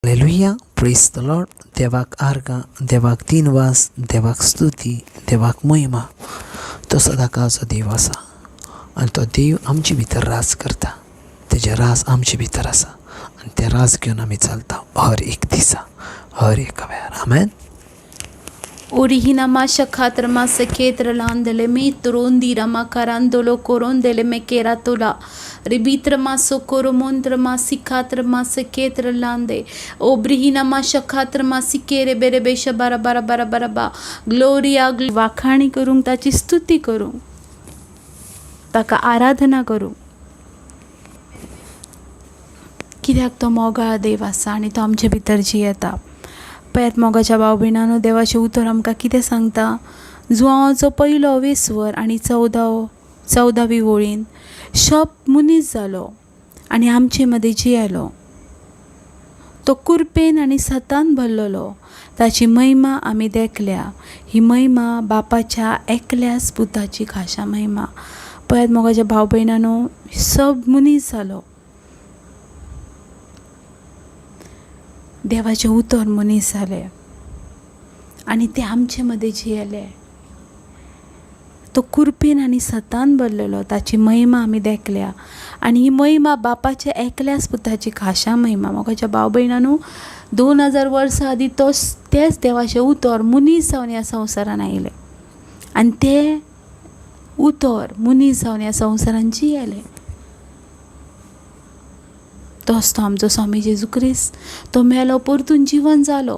Hallelujah, praise the Lord. देवाक आर्गां, देवाक दिनवास, देवाक स्तुती, देवाक महिमा. तो सदांकाळचो देव आसा आनी तो देव आमचे भितर रास करता. तेजे रास आमचे भितर आसा आनी ते रास घेवन आमी चलता हर एक दिसा, हर एक वेळार. आमेन. Orihina masha khatra masa ketra landele me turondira makarandolo korondele me keratola ribitra maso koromondra masi khatra masa ketra lande obrihina masha khatra masi kere bere besha bara bara bara bara ba gloria वाखाणी करूंक ताची स्तुती करूं ताका आराधना करूं कित्याक तो मोगाळ देव आसा आनी तो आमचे भितर जियेता. पळयात मोगाच्या भाव भयणांनो, देवाचें उतर आमकां कितें सांगता. जुआंवाचो पयलो वेसवर आनी 14वी वळीन शब मनीस जालो आनी आमचे मदीं जियेलो. तो कुरपेन आनी सतान भरलेलो. ताची महिमा आमी देखल्या. ही महिमा बापाच्या एकल्याच पुताची खाशा महिमा. पळयात मोगाच्या भाव भयणांनो, सब मनीस जालो. देवाचे उतर मनीस जाले आनी ते आमचे मदीं जियेले. तो कुरपेन आनी सतान भरलेलो. ताची महिमा आमी देखल्या आनी ही महिमा बापाच्या एकल्याच पुताची खाशा महिमा. मोगाच्या भाव भयणांनो, 2000 वर्सां आदीं तेच देवाचे उतर मनीस जावन ह्या संवसारान आयले आनी ते उतर मनीस जावन ह्या संवसारान जियेले. तोच तो आमचो स्वामी जेजू क्रिस्त. तो मेलो, परतून जीवन जालो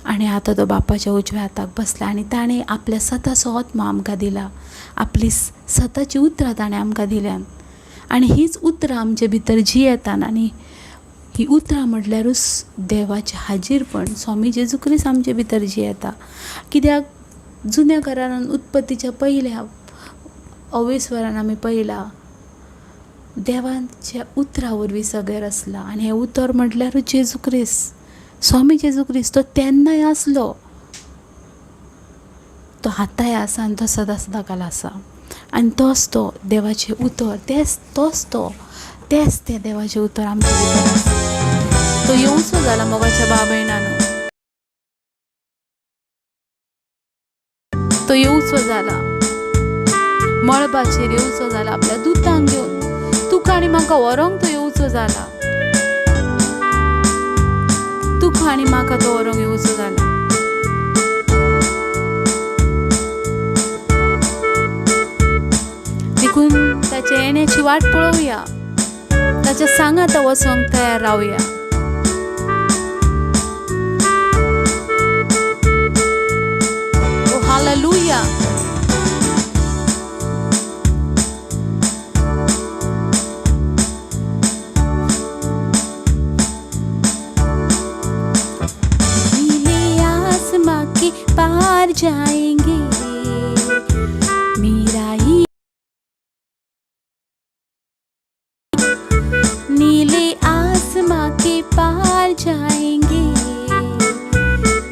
आनी आतां तो बापाच्या उजव्या हाताक बसला आनी ताणें आपल्या सताचो आत्मा आमकां दिला. आपली सताची उतरां ताणें आमकां दिल्यान आनी हीच उतरां आमचे भितर जियेतात. आनी ही उतरां म्हटल्यारूच देवाचें हाजीरपण. स्वामी जेजू क्रिस्त आमचे भितर जियेता. कित्याक जुन्या करारान उत्पत्तीच्या पयल्या अवेस्वरान आमी पळयलां देवाच्या उतरा वरवीं सगळें आसलां आनी हें उतर म्हटल्यारूच जेजू क्रिस्त, स्वामी जेजू क्रिस्त. तो तेन्नाय आसलो, तो आतांय आसा आनी तो सदां सदांकाल आसा. आनी तोच तो देवाचें उतर, तेच तें देवाचें उतर आमचे भितर आसा. तो येवचो जाला मोगाच्या भाव भयणांनो. तो येवचो जाला, मळबाचेर येवचो जाला आपल्या दुतांक घेवन. तुका आनी म्हाका व्हरोंक तो येवचो जाला. तुका आनी म्हाका तो व्हरोंक येवचो जाला. देखून ताच्या येण्याची वाट पळोवया. ताच्या सांगात वचोंक तयार रावया. ओ हालेलुया. पार जाएंगे मेरा ही नीले आसमां के पार जाएंगे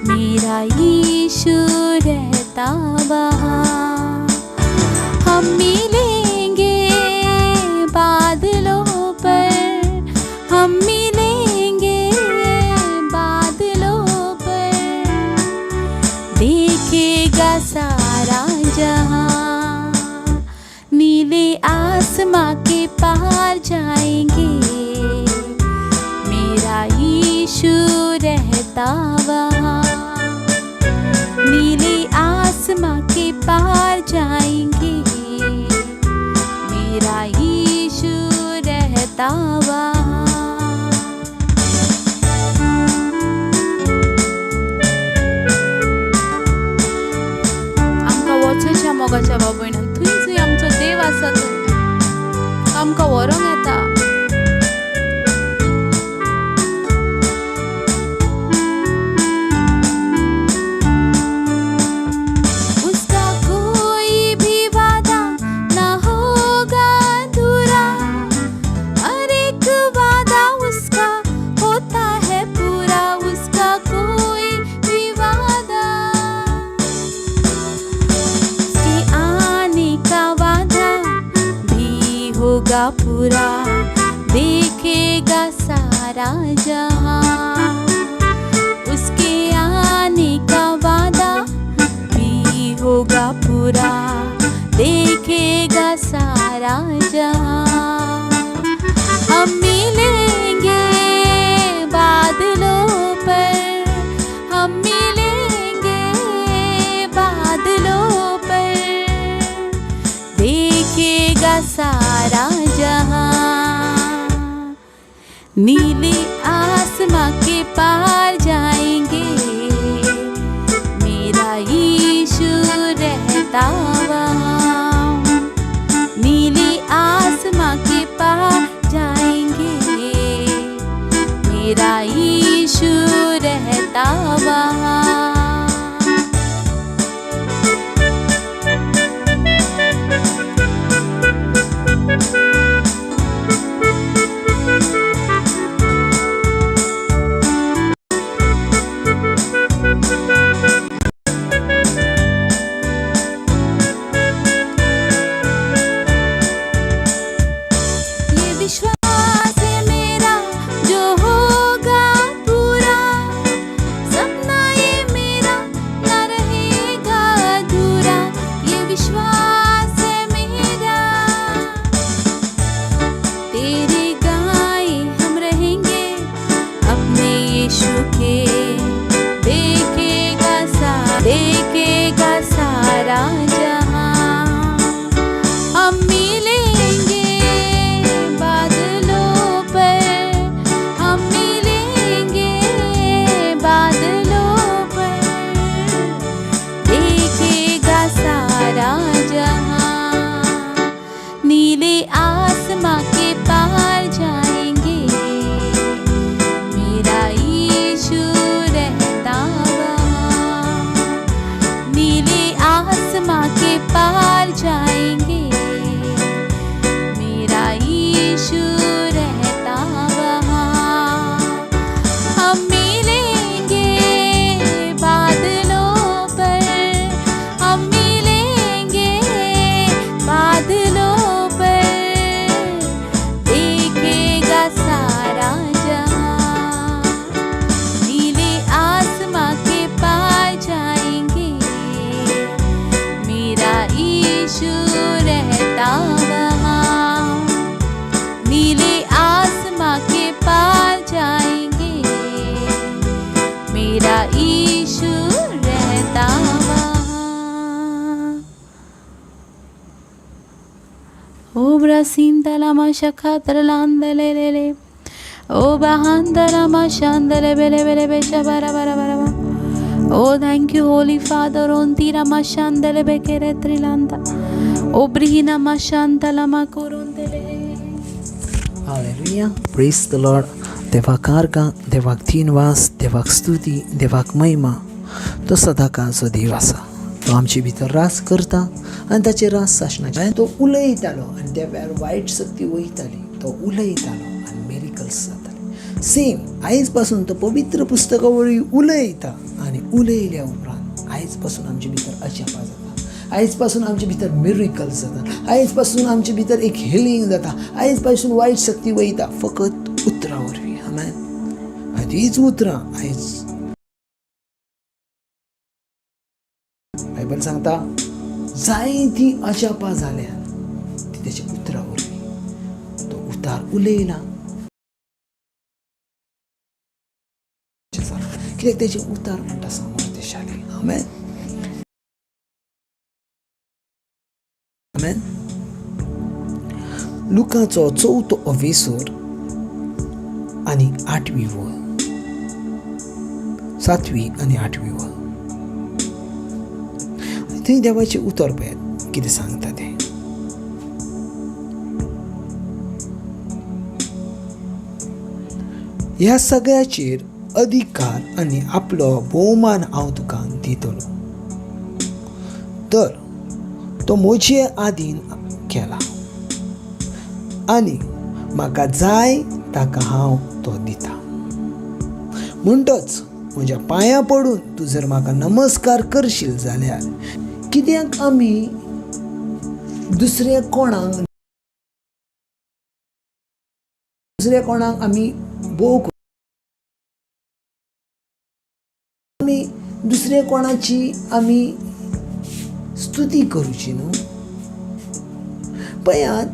मेरा यीशु रहता वहाँ. हम मिलेंगे बादलों पर, हम मिलेंगे बादलों पर, देखेगा सारा जहां. नीले आसमां के पार जाएंगे मेरा यीशु रहता वहाँ. नीले आसमां के पार जाएंगे मेरा यीशु रहता वहाँ. मोगाच्या भाव भयणान, थंय आमचो देव आसा. थंय आमकां व्हरोंक येता. यीशु रहता वहाँ। ये विश्वास है मेरा जो होगा पूरा, सपना ये मेरा न रहेगा अधूरा। ये विश्वास है मेरा, तेरे गाए हम रहेंगे अपने यीशु के। देखेगा सारा जहां, हम मिलेंगे बादलों पर, हम मिलेंगे बादलों पर। देखेगा सारा जहां, नीले आसमां के पार जाएंगे, मेरा यीशु रहता वहाँ। नीले आसमां के पार जाएंगे, मेरा यीशु रहता वहाँ। हम मिलेंगे बादलों पर, हम मिलेंगे बादलों पर। देखेगा सारा जहां, नीले आसमां के पार जाएंगे, मेरा यीशु रहता वहाँ। नीले आसमां के पार जाएंगे, मेरा यीशु रहता वहाँ। ओ ब्रसींदलमा शखातरलांदलेले, ओ बहांदलमा शांदले Bele बेशा bara bara bara bara. Oh, thank you, Holy Father. Ontira mashandele bekere trilanda. Obrihina mashandala makurundele. Hallelujah, praise the Lord. देवाक आर्गा, देवाक दिनवास, देवाक स्तुती, देवाक महिमा. तो सदाकाळचो देव आसा. तो आमचे भितर रास करता आनी ताचे रास साशनाचे. तो उलयतालो आनी त्या वेळार वायट शक्ती वयताली. तो उलयतालो आनी मिरेकल्स जाताले. सेम आयज पासून तो पवित्र पुस्तका वरवीं उलयता आनी उलयल्या उपरांत आयज पासून आमचे भितर अजापा जाता. आयज पासून आमचे भितर मिरेकल्स जाता. आयज पासून आमचे भितर एक हिलिंग जाता. आयज पासून वायट शक्ती वयता फकत उतरा वरवीं. आमेन. आदीच उतरां आयज बायबल सांगता जायतीं अजापां जाल्यात ती तेच्या उतरा वरवीं. तो उतार उलयला कित्याक तेचे उतार म्हणटा सामर्थ्यशाली. आमेन. आमेन. लुकाचो 4थो अवेसूर आनी 8वी वळ, 7वी आनी 8वी वळ. थंय देवाचें उतर पळयात कितें सांगता तें. ह्या सगळ्याचेर अधिकार आनी आपलो भोवमान हांव तुका दितलो. तर तो म्हजे आदीन केला आनी म्हाका जाय ताका हांव तो दिता. म्हणटच म्हज्या पांयां पडून तूं जर म्हाका नमस्कार करशील जाल्यार कित्याक आमी दुसऱ्या कोणाक आमी भोव आमी दुसऱ्या कोणाची आमी स्तुती करूची न्हू. पळयात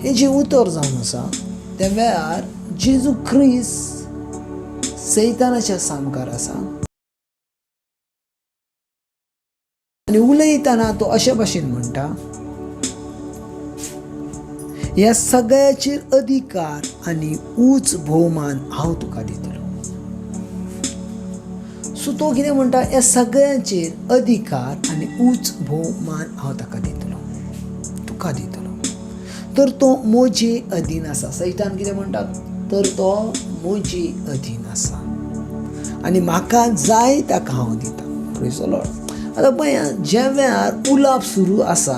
हेजें उतर जावन आसा त्या वेळार जेजू ख्रिस्त सैतानाच्या सामकार आसा आनी उलयतना तो अशे भाशेन म्हणटा ह्या सगळ्याचेर अधिकार आनी उंच भोवमान हांव तुका दितलो. सो तो कितें म्हणटा ह्या सगळ्याचेर अधिकार आनी उंच भोवमान हांव ताका दितलो, तुका दितलो. तर तो मोजे अधीन आसा. सैतान कितें म्हणटा तर तो मोजे अधीन आसा. आनी म्हाका जाय ताका हांव दिता. Praise the Lord. आतां पळयात, ज्या वेळार उलाप सुरू आसा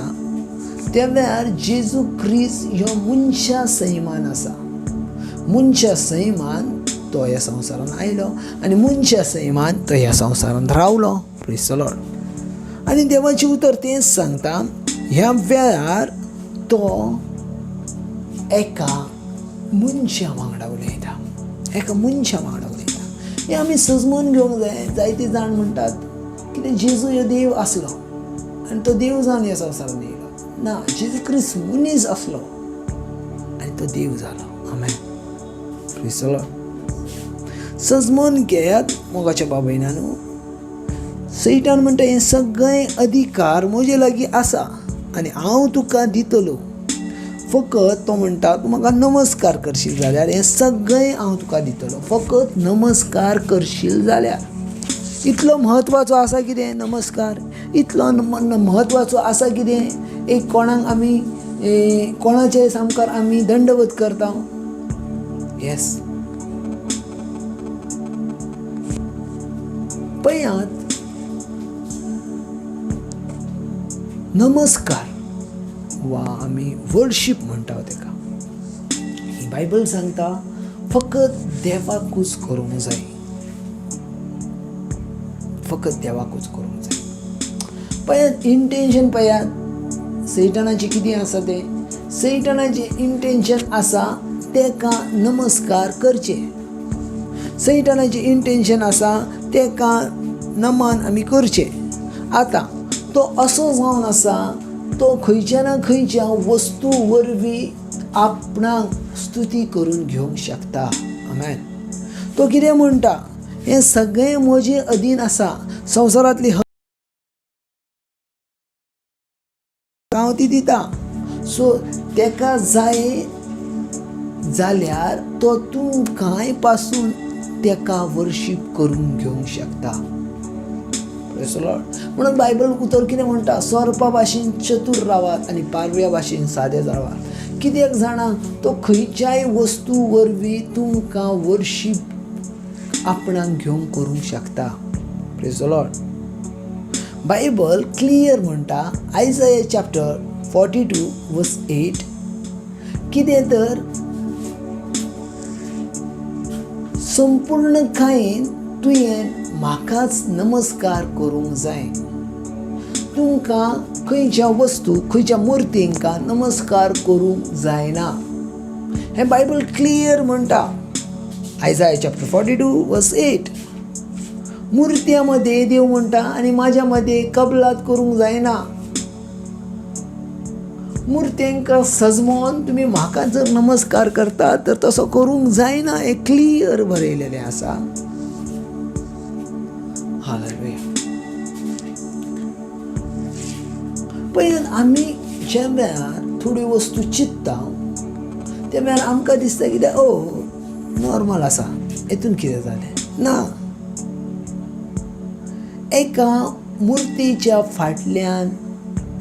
त्या वेळार जेजू क्रिस्त ह्यो मनशा सैमान आसा. मनशा सैमान तो ह्या संवसारान आयलो आनी मनशा सैमान तो ह्या संवसारान रावलो. Praise the Lord. आनी देवाचें उतर तेंच सांगता, ह्या वेळार तो एका मनशा वांगडा उलयता. एका मनशा वांगडा उलयता. हें आमी समजून घेवंक जाय. जायते जाण म्हणटात कितें जेजू हो देव आसलो आनी तो देव जावन ह्या संवसारान येयलो. ना, जेजू क्रिस्त मनीस आसलो आनी तो देव जालो. आमेन. Praise the lord. समजून घेयात मोगाच्या बाब भयणांनो. सैतान म्हणटा हें सगळें अधिकार म्हजे लागीं आसा आनी हांव तुका दितलो. फकत तो म्हणटा तूं म्हाका नमस्कार करशील जाल्यार हें सगळें हांव तुका दितलो. फकत नमस्कार करशील जाल्यार. इतलो म्हत्वाचो आसा कितें नमस्कार? इतलो म्हत्वाचो आसा कितें? एक कोणाक आमी कोणाचे सामकार आमी दंडवत करता. येस. पळयात, नमस्कार वा आमी वर्शीप म्हणटा तेका, ही बायबल सांगता फकत देवाकूच करूंक जाय. फकत देवाकूच करूंक जाय. पळयात इंटेन्शन, पळयात सैतानाचें कितें आसा तें. सैतानाचें इंटेन्शन आसा तेका नमस्कार करचे. सैतानाचें इंटेन्शन आसा तेका नमन आमी करचे. आतां तो असो जावन आसा, तो खंयच्या ना खंयच्या वस्तू वरवीं आपणाक स्तुती करून घेवंक शकता. आमेन. तो कितें म्हणटा, हें सगळें म्हजे अधीन आसा. संवसारांतली हांव ती दिता. सो तेका जाय जाल्यार तो तूं कांय पासून तेका वर्शीप करून घेवंक शकता. Praise the Lord. म्हणून बायबल उतर कितें म्हणटा, सर्पा भाशेन चतूर रावात आनी पारव्या भाशेन सादे जावात. कित्याक जाणा, तो खंयच्याय वस्तू वरवीं तुमकां वर्शीप आपणाक घेवंक करूंक शकता. Praise the Lord. Bible clear म्हणटा, आयजाया चॅप्टर 42 वर्स 8, कितें तर संपूर्णकायेन तुवें म्हाकाच नमस्कार करूंक जाय. तुमकां खंयच्या वस्तू, खंयच्या मुर्तींका नमस्कार करूंक जायना. हें बायबल क्लियर म्हणटा. आयजाया चॅप्टर 42 वर्स 8. मुर्त्या मध्ये देव म्हणटा आनी म्हाज्या मध्ये कबलात करूंक जायना. मुर्तेंका सजमोन तुमी म्हाका जर नमस्कार करता तर तसो करूंक जायना. हें क्लियर बरयलेलें आसा. हालेलुया. पळयात, आमी ज्या वेळार थोड्यो वस्तू चिंत्ता त्या वेळार आमकां दिसता कितें नॉर्मल आसा, हेतून कितें जालें ना. एका मुर्तीच्या फाटल्यान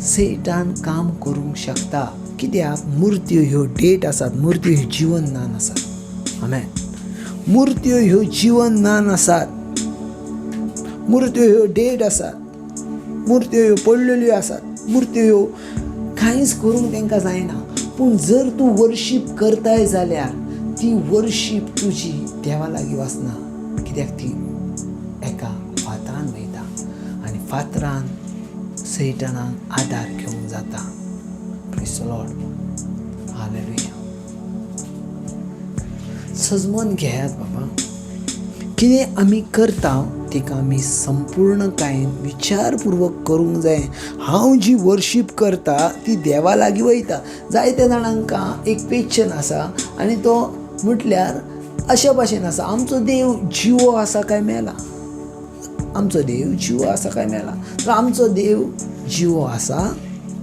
सैतान काम करूंक शकता. कित्याक मुर्त्यो ह्यो डेट आसात. मुर्त्यो ह्यो जीवन नान आसात. आमेन. मुर्त्यो ह्यो जीवन नान आसात. मुर्त्यो ह्यो डेट आसात. मुर्त्यो ह्यो पडलेल्यो आसात. मुर्त्यो ह्यो कांयच करूंक तांकां जायना. पूण जर तूं वर्शीप करताय जाल्यार ती वर्शीप तुजी देवा लागीं वचना. कित्याक ती एका फातरान वयता आनी फातरान सैतानाक आदार घेवंक जाता. Praise the Lord. हालेलुया. सजमोन घेयात बाबा. कितें आमी करता तिका आमी संपूर्णकायेन विचारपूर्वक करूंक जाय. हांव जी वर्शीप करता ती देवा लागीं वयता. जायत्या जाणांका एक क्वेश्चन आसा आनी तो म्हटल्यार अशा भाशेन आसा, आमचो देव जिवो आसा काय मेला? आमचो देव जिवो आसा काय मेला? तर आमचो देव जिवो आसा.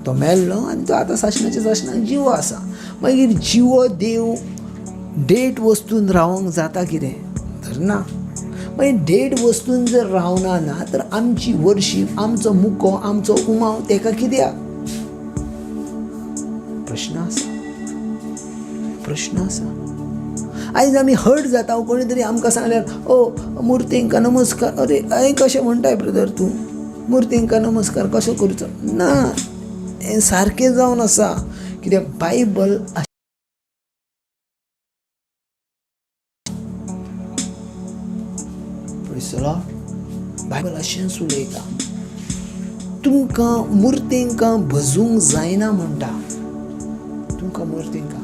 तो मेल्लो आनी तो आतां साशणाच्या साशणाक जिवो आसा. मागीर जिवो देव डेट वस्तून रावंक जाता कितें? तर ना. मागीर डेट वस्तून जर रावना ना तर आमची वर्शीप, आमचो मुको, आमचो उमाव तेका कित्याक? प्रश्न आसा. आयज आमी हर्ट जाता, कोणी तरी आमकां सांगल्यार ओ मुर्तींका नमस्कार, अरे हांवें कशें म्हणटाय ब्रदर तूं मुर्तींका नमस्कार कसो करचो ना, हें सारकें जावन आसा. कित्याक बायबल बायबल अशेंच उलयता, तुमकां मुर्तींका भजूंक जायना म्हणटा. तुमकां मुर्तींका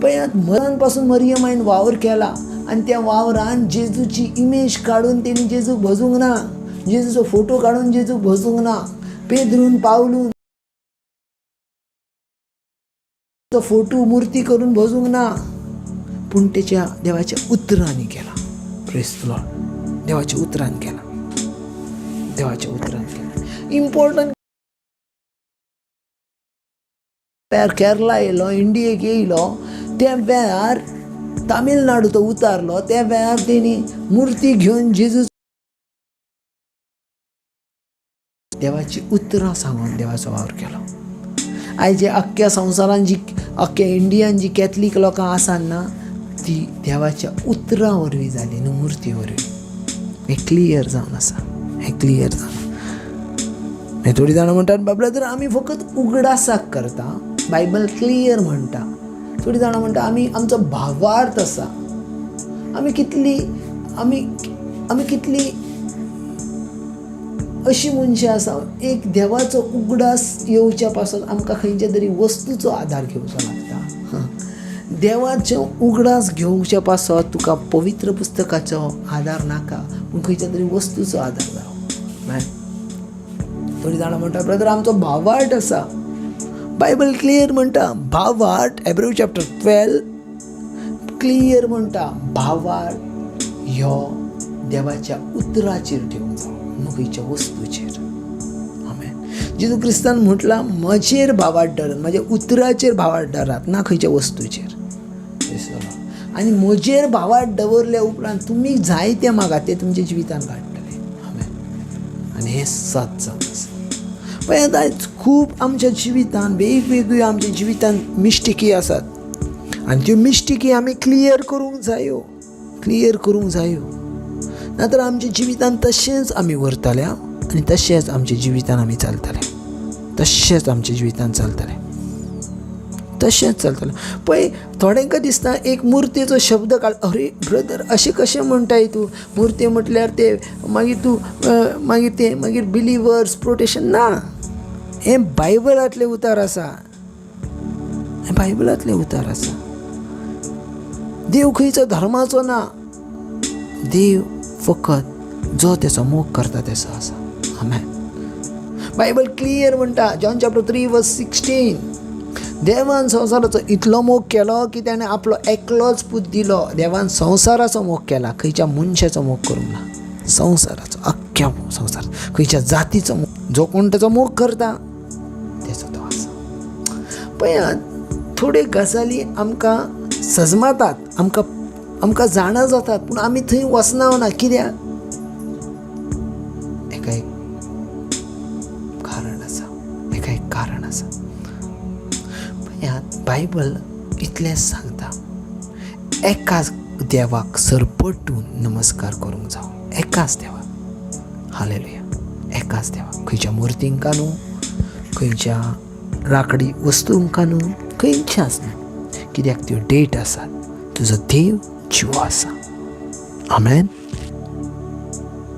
पळयात, मरान पासून मरियमायन वावर केला आनी त्या वावरान जेजूची इमेज काडून तेणी जेजूक भजूंक ना, जेजूचो फोटो काडून जेजूक भजूंक ना, पेद्रून पावलून फोटो मूर्ती करून भजूंक ना, पूण तेच्या देवाच्या उतरांनी केला. Praise the Lord. देवाच्या उतरान केला, देवाच्या उतरान केला. इम्पॉर्टंट केरला येयलो, इंडियेक येयलो, त्या वेळार तामिळनाडू तो उतारलो, त्या वेळार तेणी मुर्ती घेवन जेजू देवाची उतरां सांगून देवाचो वावर केलो. आयज जे अख्ख्या संवसारान जी अख्ख्या इंडियान जी कॅथलीक लोकां आसात ना, ती देवाच्या उतरां वरवीं जाली न्हू, मुर्ती वरवीं. हें क्लियर जावन आसा, हें क्लियर जावन. थोडीं जाणां म्हणटात ब्रदर आमी फकत उगडासाक करता, बायबल क्लियर म्हणटा. थोडीं जाणां म्हणटा आमी आमचो भावार्थ आसा, आमी कितली अशी मनशां आसा, एक देवाचो उगडास येवच्या पासून आमकां खंयच्या तरी वस्तूचो आदार घेवचो लागता. देवाचो उगडास घेवच्या पासत तुका पवित्र पुस्तकाचो आदार नाका, पूण खंयच्या तरी वस्तूचो आदार जावं. थोडीं जाणां म्हणटा ब्रदर आमचो भावार्थ आसा. बायबल क्लियर म्हणटा भावार्थ, हेब्रू चॅप्टर 12 क्लियर म्हणटा भावार्थ ह्यो देवाच्या उतराचेर ठेवूंक जावो, न्हू खंयच्या वस्तूचेर. आमेन. जेजू क्रिस्तान म्हटला म्हजेर भावार्थ धरात, म्हज्या उतराचेर भावार्थ धरात, ना खंयच्या वस्तूचेर. आनी म्हजेर भावार्थ दवरल्या उपरांत तुमी जाय तें मागात तें तुमच्या जिवितान घडटलें. आमेन. आनी हें सत जावन आसा. पळयात आयज खूब आमच्या जिवितान वेगवेगळ्यो आमच्या जिवितान मिस्टेकी आसात, आनी त्यो मिस्टेकी आमी क्लियर करूंक जायो, क्लियर करूंक जायो. नातर आमच्या जिवितान तशेंच आमी व्हरतल्या आनी तशेंच आमच्या जिवितान आमी चलतले, तशेंच आमच्या जिवितान चलतले, तशेंच चलतलें. पळय थोड्यांका दिसता एक मुर्तेचो शब्द काड, अरे ब्रदर अशें कशें म्हणटाय तूं, मुर्ते म्हटल्यार ते मागीर तूं मागीर बिलिवर्स प्रोटेक्शन ना. हें बायबलांतले उतार आसा, हें बायबलांतले उतार आसा. देव खंयचो धर्माचो ना, देव फकत जो तेचो मोग करता तेचो आसा. आमेन. बायबल क्लियर म्हणटा जॉन चॅप्टर 3:16 देवान संवसाराचो इतलो मोग केलो की ताणें आपलो एकलोच पूत दिलो. देवान संवसाराचो मोग केला, खंयच्या मनशाचो मोग करूंक ना, संवसाराचो, अख्ख्या संवसार, खंयच्या जातीचो मोग. जो कोण तेचो मोग करता तेचो तो आसा. पळयात थोड्यो गजाली आमकां सजमातात, आमकां जाणा जातात, पूण आमी थंय वचना. कित्याक? हेका एक कारण आसा, हेका एक कारण आसा. पळयात बायबल इतलेंच सांगता, एकाच देवाक सरपटून नमस्कार करूंक जावो, एकाच देवाक. हालेलुया. एकाच देवाक, खंयच्या मुर्तींका न्हू, खंयच्या लाकडी वस्तूंका न्हू, खंयच्याच न्हू. कित्याक त्यो डेट आसात, तुजो देव जिवो आसा. आमेन.